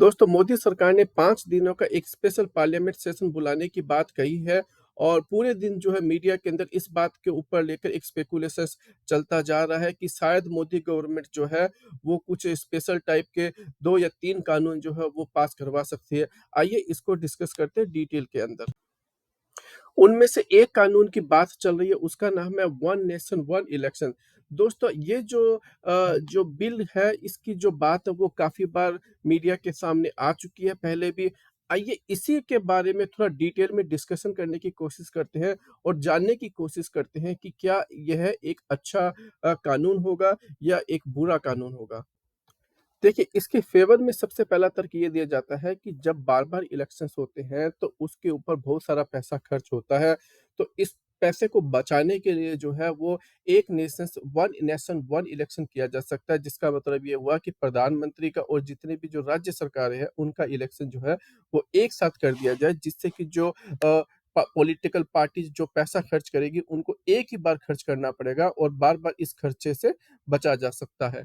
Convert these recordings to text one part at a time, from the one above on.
दोस्तों, मोदी सरकार ने 5 दिनों का एक स्पेशल पार्लियामेंट सेशन बुलाने की बात कही है और पूरे दिन जो है मीडिया के अंदर इस बात के ऊपर लेकर एक स्पेकुलेशंस चलता जा रहा है कि शायद मोदी गवर्नमेंट जो है, वो कुछ स्पेशल टाइप के 2 या 3 कानून जो है वो पास करवा सकती है। आइए इसको डिस्कस करते हैं डिटेल के अंदर। उनमें से एक कानून की बात चल रही है, उसका नाम है वन नेशन वन इलेक्शन। दोस्तों, ये जो बिल है, इसकी जो बात है वो काफ़ी बार मीडिया के सामने आ चुकी है पहले भी। आइए इसी के बारे में थोड़ा डिटेल में डिस्कशन करने की कोशिश करते हैं और जानने की कोशिश करते हैं कि क्या यह एक अच्छा कानून होगा या एक बुरा कानून होगा। देखिए, इसके फ़ेवर में सबसे पहला तर्क ये दिया जाता है कि जब बार-बार इलेक्शंस होते हैं, तो उसके ऊपर बहुत सारा पैसा खर्च होता है। तो इस पैसे को बचाने के लिए जो है वो एक नेशन वन इलेक्शन किया जा सकता है, जिसका मतलब ये हुआ कि प्रधानमंत्री का और जितने भी जो राज्य सरकारें हैं, उनका इलेक्शन जो है वो एक साथ कर दिया जाए, जिससे कि जो पॉलिटिकल पार्टीज़ जो पैसा खर्च करेगी, उनको एक ही बार खर्च करना पड़ेगा और बार-बार इस खर्चे से बचा जा सकता है।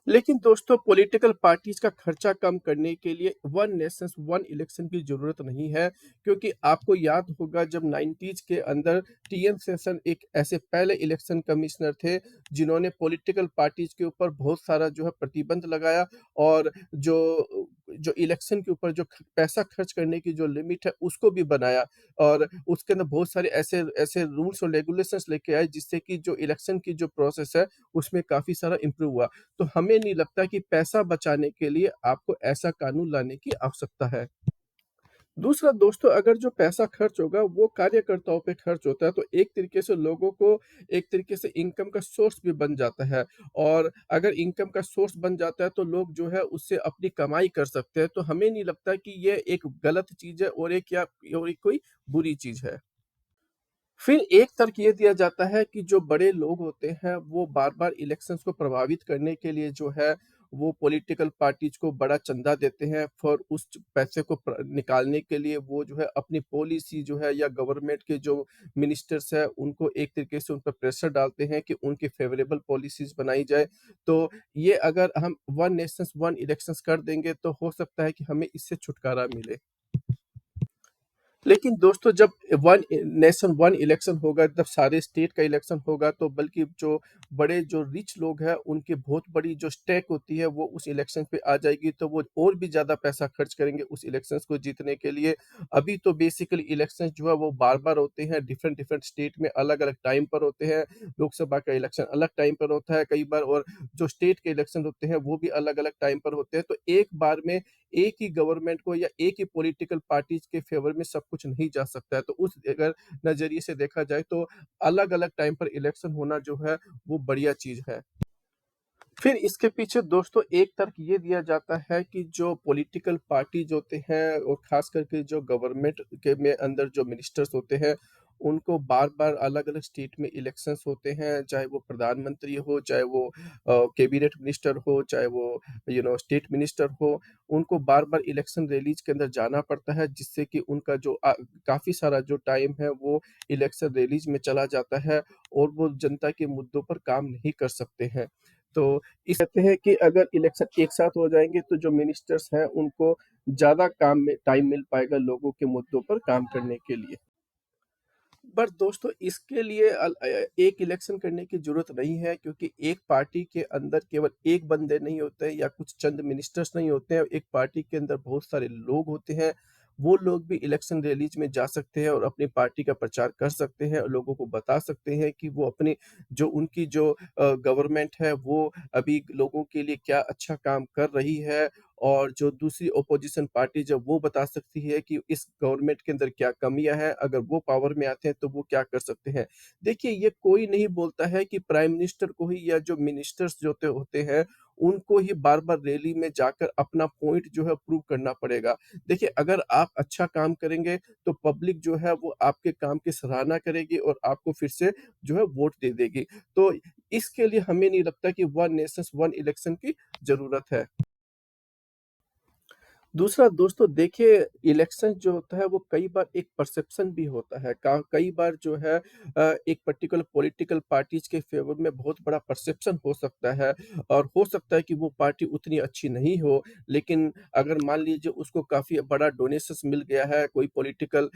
लेकिन दोस्तों, पॉलिटिकल पार्टीज़ का खर्चा कम करने के लिए वन नेशन वन इलेक्शन की ज़रूरत नहीं है, क्योंकि आपको याद होगा जब 90s के अंदर टीएन सेशन एक ऐसे पहले इलेक्शन कमिश्नर थे, जिन्होंने पॉलिटिकल पार्टीज़ के ऊपर बहुत सारा जो है प्रतिबंध लगाया और जो जो इलेक्शन के ऊपर जो ख पैसा खर्च करने की जो लिमिट है, उसको भी बनाया और उसके अंदर बहुत सारे ऐसे ऐसे रूल्स और रेगुलेशंस लेके आए, जिससे कि जो इलेक्शन की जो प्रोसेस है, उसमें काफ़ी सारा इम्प्रूव हुआ। तो हमें नहीं लगता कि पैसा बचाने के लिए आपको ऐसा कानून लाने की आवश्यकता है। दूसरा दोस्तों, अगर जो पैसा खर्च होगा वो कार्यकर्ताओं पे खर्च होता है, तो एक तरीके से लोगों को एक तरीके से इनकम का सोर्स भी बन जाता है और अगर इनकम का सोर्स बन जाता है तो लोग जो है उससे अपनी कमाई कर सकते हैं। तो हमें नहीं लगता कि ये एक गलत चीज़ है और एक कोई बुरी चीज़ है। फिर एक तर्क ये दिया जाता है कि जो बड़े लोग होते हैं, वो बार-बार इलेक्शंस को प्रभावित करने के लिए जो है, वो पॉलिटिकल पार्टीज़ को बड़ा चंदा देते हैं और उस पैसे को निकालने के लिए वो जो है अपनी पॉलिसी जो है या गवर्नमेंट के जो मिनिस्टर्स हैं, उनको एक तरीके से उन पर प्रेशर डालते हैं कि उनकी फेवरेबल पॉलिसीज़ बनाई जाए। तो ये अगर हम वन नेशंस वन इलेक्शंस कर देंगे, तो हो सकता है कि हमें इससे छुटकारा मिले। लेकिन दोस्तों, जब वन नेशन वन इलेक्शन होगा, जब सारे स्टेट का इलेक्शन होगा, तो बल्कि जो बड़े जो रिच लोग हैं, उनकी बहुत बड़ी जो स्टेक होती है, वो उस इलेक्शन पे आ जाएगी, तो वो और भी ज़्यादा पैसा खर्च करेंगे उस इलेक्शंस को जीतने के लिए। अभी तो बेसिकली इलेक्शंस जो है वो बार-बार होते हैं, डिफरेंट-डिफरेंट स्टेट में अलग-अलग टाइम पर होते हैं। लोकसभा का इलेक्शन अलग टाइम पर होता है कई बार और जो स्टेट के इलेक्शन होते हैं, वो भी अलग-अलग टाइम पर होते हैं। तो एक बार में एक ही गवर्नमेंट को या एक ही पॉलिटिकल पार्टीज के फेवर में सब कुछ नहीं जा सकता है। तो उस अगर नज़रिए से देखा जाए तो अलग-अलग टाइम पर इलेक्शन होना जो है वो बढ़िया चीज़ है। फिर इसके पीछे दोस्तों एक तर्क ये दिया जाता है कि जो पॉलिटिकल पार्टीज होते हैं और ख़ास करके जो गवर्नमेंट के में अंदर जो मिनिस्टर्स होते हैं, उनको बार-बार अलग-अलग स्टेट में इलेक्शंस होते हैं, चाहे वो प्रधानमंत्री हो, चाहे वो कैबिनेट मिनिस्टर हो, चाहे वो स्टेट मिनिस्टर हो, उनको बार-बार इलेक्शन रैलीज़ के अंदर जाना पड़ता है, जिससे कि उनका जो काफ़ी सारा जो टाइम है वो इलेक्शन रैलीज़ में चला जाता है और वो जनता के मुद्दों पर काम नहीं कर सकते हैं। तो इस कहते हैं कि अगर इलेक्शन एक साथ हो जाएँगे तो जो मिनिस्टर्स हैं उनको ज़्यादा काम में टाइम मिल पाएगा लोगों के मुद्दों पर काम करने के लिए। बट दोस्तों, इसके लिए एक इलेक्शन करने की ज़रूरत नहीं है, क्योंकि एक पार्टी के अंदर केवल एक बंदे नहीं होते हैं या कुछ चंद मिनिस्टर्स नहीं होते हैं। एक पार्टी के अंदर बहुत सारे लोग होते हैं। वो लोग भी इलेक्शन रैलीज़ में जा सकते हैं और अपनी पार्टी का प्रचार कर सकते हैं और लोगों को बता सकते हैं कि वो अपनी जो उनकी जो गवर्नमेंट है वो अभी लोगों के लिए क्या अच्छा काम कर रही है और जो दूसरी अपोज़िशन पार्टी जब वो बता सकती है कि इस गवर्नमेंट के अंदर क्या कमियाँ हैं, अगर वो पावर में आते हैं तो वो क्या कर सकते हैं। देखिए, ये कोई नहीं बोलता है कि प्राइम मिनिस्टर को ही या जो मिनिस्टर्स जो होते हैं, उनको ही बार-बार रैली में जाकर अपना पॉइंट जो है प्रूव करना पड़ेगा। देखिए, अगर आप अच्छा काम करेंगे तो पब्लिक जो है वो आपके काम की सराहना करेगी और आपको फिर से जो है वोट दे देगी। तो इसके लिए हमें नहीं लगता कि वन नेशन वन इलेक्शन की ज़रूरत है। दूसरा दोस्तों देखिए, इलेक्शन जो होता है वो कई बार एक परसेप्शन भी होता है। का कई बार जो है एक पर्टिकुलर पॉलिटिकल पार्टीज़ के फ़ेवर में बहुत बड़ा परसेप्शन हो सकता है और हो सकता है कि वो पार्टी उतनी अच्छी नहीं हो। लेकिन अगर मान लीजिए उसको काफ़ी बड़ा डोनेशंस मिल गया है, कोई पॉलिटिकल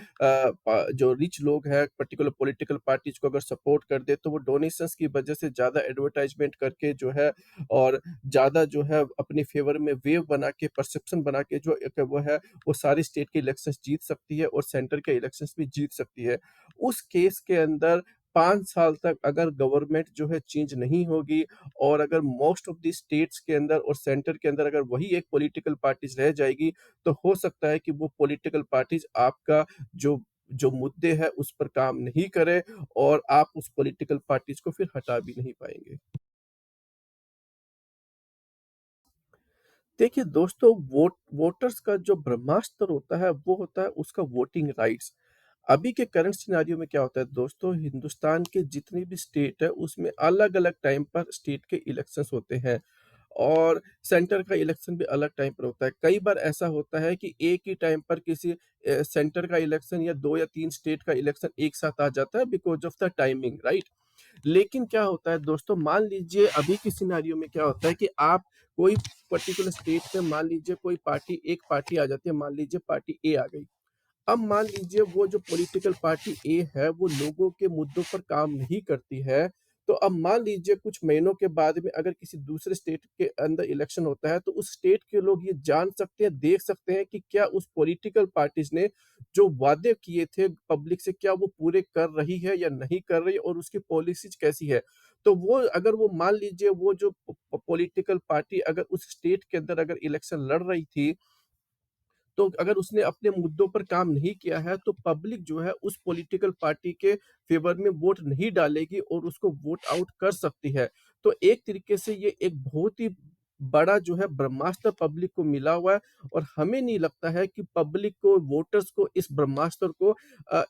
जो रिच लोग हैं पर्टिकुलर पॉलिटिकल पार्टीज़ को अगर सपोर्ट कर दे, तो वो डोनेशंस की वजह से ज़्यादा एडवर्टाइज़मेंट करके जो है और ज़्यादा जो है अपने फ़ेवर में वेव बना के, परसेप्शन बना के जो एक वो है, वो सारे स्टेट के इलेक्शंस जीत सकती है और सेंटर के इलेक्शंस भी जीत सकती है। उस केस के अंदर 5 साल तक अगर गवर्नमेंट जो है चेंज नहीं होगी और अगर मोस्ट ऑफ द स्टेट्स के अंदर और सेंटर के अंदर अगर वही एक पॉलिटिकल पार्टीज़ रह जाएगी, तो हो सकता है कि वो पॉलिटिकल पार्टीज़ आपका जो जो मुद्दे हैं उस पर काम नहीं करे और आप उस पॉलिटिकल पार्टीज़ को फिर हटा भी नहीं पाएँगे। देखिए दोस्तों, वोटर्स का जो ब्रह्मास्त्र होता है, वो होता है उसका वोटिंग राइट्स। अभी के करंट सिनेरियो में क्या होता है दोस्तों, हिंदुस्तान के जितनी भी स्टेट है, उसमें अलग-अलग टाइम पर स्टेट के इलेक्शंस होते हैं और सेंटर का इलेक्शन भी अलग टाइम पर होता है। कई बार ऐसा होता है कि एक ही टाइम पर किसी सेंटर का इलेक्शन या 2 या 3 स्टेट का इलेक्शन एक साथ आ जाता है because of the timing, right? लेकिन क्या होता है दोस्तों, मान लीजिए अभी की सिनेरियो में क्या होता है कि आप कोई पर्टिकुलर स्टेट में मान लीजिए कोई पार्टी एक पार्टी आ जाती है, मान लीजिए पार्टी ए आ गई। अब मान लीजिए वो जो पॉलिटिकल पार्टी ए है, वो लोगों के मुद्दों पर काम नहीं करती है, तो अब मान लीजिए कुछ महीनों के बाद में अगर किसी दूसरे स्टेट के अंदर इलेक्शन होता है, तो उस स्टेट के लोग ये जान सकते हैं, देख सकते हैं कि क्या उस पॉलिटिकल पार्टीज़ ने जो वादे किए थे पब्लिक से, क्या वो पूरे कर रही है या नहीं कर रही है और उसकी पॉलिसीज़ कैसी है। तो वो अगर वो मान लीजिए वो जो पॉलिटिकल पार्टी अगर उस स्टेट के अंदर अगर इलेक्शन लड़ रही थी, तो अगर उसने अपने मुद्दों पर काम नहीं किया है, तो पब्लिक जो है उस पॉलिटिकल पार्टी के फ़ेवर में वोट नहीं डालेगी और उसको वोट आउट कर सकती है। तो एक तरीके से ये एक बहुत ही बड़ा जो है ब्रह्मास्त्र पब्लिक को मिला हुआ है और हमें नहीं लगता है कि पब्लिक को, वोटर्स को इस ब्रह्मास्त्र को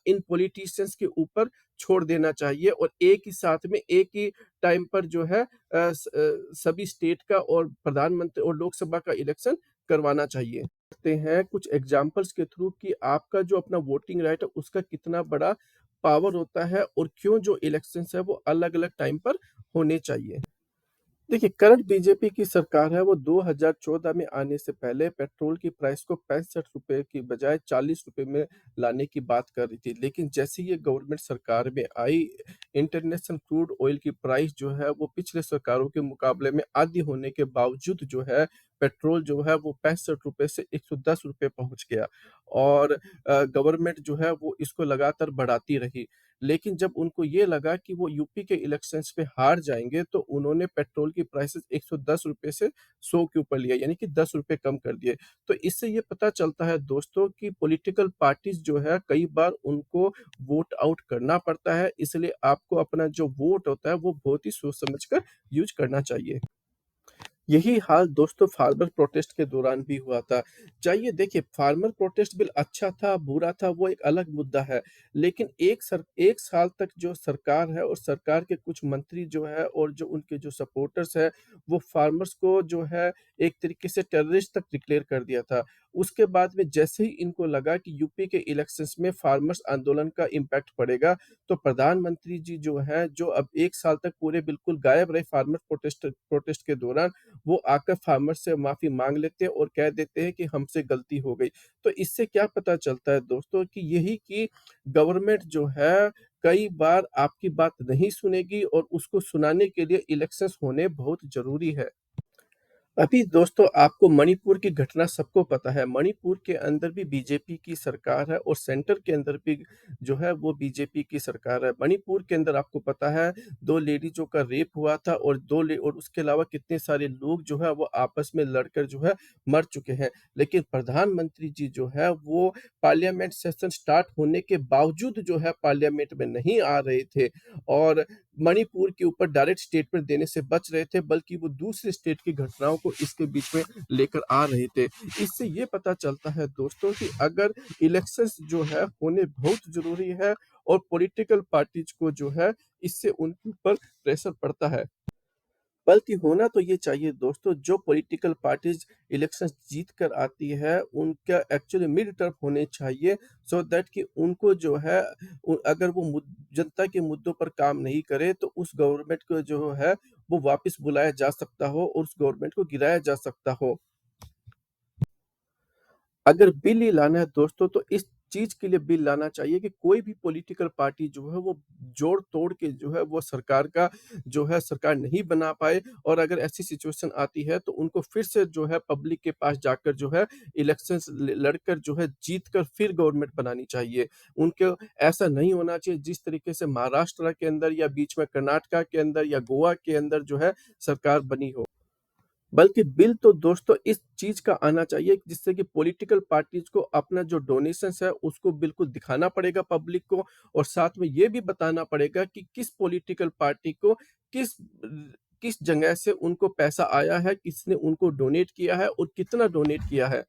इन पॉलिटिशियंस के ऊपर छोड़ देना चाहिए और एक ही साथ में, एक ही टाइम पर जो है सभी स्टेट का और प्रधानमंत्री और लोकसभा का इलेक्शन करवाना चाहिए। सकते हैं कुछ एग्ज़ाम्पल्स के थ्रू कि आपका जो अपना वोटिंग राइट है, उसका कितना बड़ा पावर होता है और क्यों जो इलेक्शंस है, वो अलग-अलग टाइम पर होने चाहिए। देखिए, करंट बीजेपी की सरकार है, वो 2014 में आने से पहले पेट्रोल की प्राइस को ₹65 की बजाय ₹40 में लाने की बात कर रही थी। लेकिन जैसे ही ये गवर्नमेंट सरकार में आई, इंटरनेशनल क्रूड ऑयल की प्राइस जो है, वो पिछले सरकारों के मुकाबले में आधी होने के बावजूद जो है, पेट्रोल जो है, वो ₹65 से ₹110 पहुँच गया और गवर्नमेंट जो है, वो इसको लगातार बढ़ाती रही। लेकिन जब उनको ये लगा कि वो यूपी के इलेक्शंस में हार जाएँगे, तो उन्होंने पेट्रोल की प्राइसेज़ ₹110 से 100 के ऊपर लिया, यानी कि ₹10 कम कर दिए। तो इससे ये पता चलता है दोस्तों कि पॉलिटिकल पार्टीज़ जो है, कई बार उनको वोट आउट करना पड़ता है, इसलिए आपको अपना जो वोट होता है, वो बहुत ही सोच समझ कर यूज़ करना चाहिए। यही हाल दोस्तों फार्मर प्रोटेस्ट के दौरान भी हुआ था। चाहिए देखिए, फार्मर प्रोटेस्ट बिल अच्छा था, बुरा था, वो एक अलग मुद्दा है। लेकिन 1 साल तक जो सरकार है और सरकार के कुछ मंत्री जो है और जो उनके जो सपोर्टर्स हैं, वो फार्मर्स को जो है एक तरीके से टेररिस्ट तक डिक्लेयर कर दिया था। उसके बाद में जैसे ही इनको लगा कि यूपी के इलेक्शंस में फार्मर्स आंदोलन का इम्पैक्ट पड़ेगा, तो प्रधानमंत्री जी जो हैं, जो अब 1 साल तक पूरे बिल्कुल गायब रहे फार्मर प्रोटेस्ट प्रोटेस्ट के दौरान, वो आकर फार्मर से माफ़ी माँग लेते हैं और कह देते हैं कि हमसे गलती हो गई। तो इससे क्या पता चलता है दोस्तों कि यही कि गवर्नमेंट जो है कई बार आपकी बात नहीं सुनेगी और उसको सुनाने के लिए इलेक्शंस होने बहुत ज़रूरी है। अभी दोस्तों आपको मणिपुर की घटना सबको पता है। मणिपुर के अंदर भी बीजेपी की सरकार है और सेंटर के अंदर भी जो है वो बीजेपी की सरकार है। मणिपुर के अंदर आपको पता है 2 लेडीज़ों का रेप हुआ था और 2 ले और उसके अलावा कितने सारे लोग जो है वो आपस में लड़कर जो है मर चुके हैं। लेकिन प्रधानमंत्री जी जो है वो पार्लियामेंट सेशन स्टार्ट होने के बावजूद जो है पार्लियामेंट में नहीं आ रहे थे और मणिपुर के ऊपर डायरेक्ट स्टेटमेंट देने से बच रहे थे, बल्कि वो दूसरे स्टेट की घटनाओं को इसके बीच में लेकर आ रहे थे। इससे ये पता चलता है दोस्तों कि अगर इलेक्शंस जो है होने बहुत ज़रूरी है और पॉलिटिकल पार्टीज़ को जो है इससे उनके ऊपर प्रेशर पड़ता है। बल्कि होना तो ये चाहिए दोस्तों, जो पॉलिटिकल पार्टीज़ इलेक्शन जीत कर आती है, उनका एक्चुअली मिड टर्म होने चाहिए, सो दैट कि उनको जो है अगर वो जनता के मुद्दों पर काम नहीं करे, तो उस गवर्नमेंट को जो है, वो वापस बुलाया जा सकता हो और उस गवर्नमेंट को गिराया जा सकता हो। अगर बिल ही लाना है दोस्तों, तो इस चीज़ के लिए बिल लाना चाहिए कि कोई भी पॉलिटिकल पार्टी जो है वो जोड़-तोड़ के जो है वो सरकार का जो है सरकार नहीं बना पाए, और अगर ऐसी सिचुएशन आती है तो उनको फिर से जो है पब्लिक के पास जाकर जो है इलेक्शंस ल लड़कर जो है जीत कर फिर गवर्नमेंट बनानी चाहिए। उनको ऐसा नहीं होना चाहिए जिस तरीके से महाराष्ट्र के अंदर या बीच में कर्नाटका के अंदर या गोवा के अंदर जो है सरकार बनी हो। बल्कि बिल तो दोस्तों इस चीज़ का आना चाहिए जिससे कि पॉलिटिकल पार्टीज़ को अपना जो डोनेशंस है उसको बिल्कुल दिखाना पड़ेगा पब्लिक को, और साथ में ये भी बताना पड़ेगा कि किस पॉलिटिकल पार्टी को किस किस जगह से उनको पैसा आया है, किसने उनको डोनेट किया है और कितना डोनेट किया है।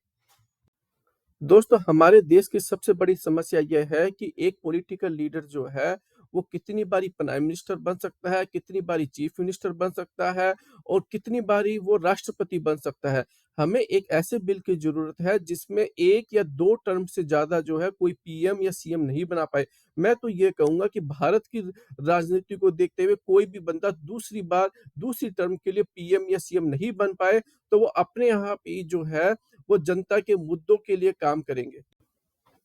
दोस्तों, हमारे देश की सबसे बड़ी समस्या ये है कि एक पॉलिटिकल लीडर जो है, वो कितनी बारी प्राइम मिनिस्टर बन सकता है, कितनी बारी चीफ मिनिस्टर बन सकता है और कितनी बारी वो राष्ट्रपति बन सकता है। हमें एक ऐसे बिल की ज़रूरत है जिसमें 1 या 2 टर्म से ज़्यादा जो है कोई पीएम या सीएम नहीं बना पाए। मैं तो ये कहूँगा कि भारत की राजनीति को देखते हुए कोई भी बंदा दूसरी बार, दूसरी टर्म के लिए पीएम या सीएम नहीं बन पाए, तो वो अपने आप ही जो है वो जनता के मुद्दों के लिए काम करेंगे।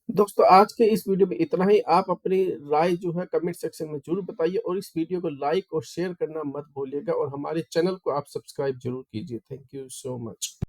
दोस्तों, आज के इस वीडियो में इतना ही। आप अपनी राय जो है कमेंट सेक्शन में ज़रूर बताइए, और इस वीडियो को लाइक और शेयर करना मत भूलिएगा, और हमारे चैनल को आप सब्सक्राइब ज़रूर कीजिए। Thank you so much.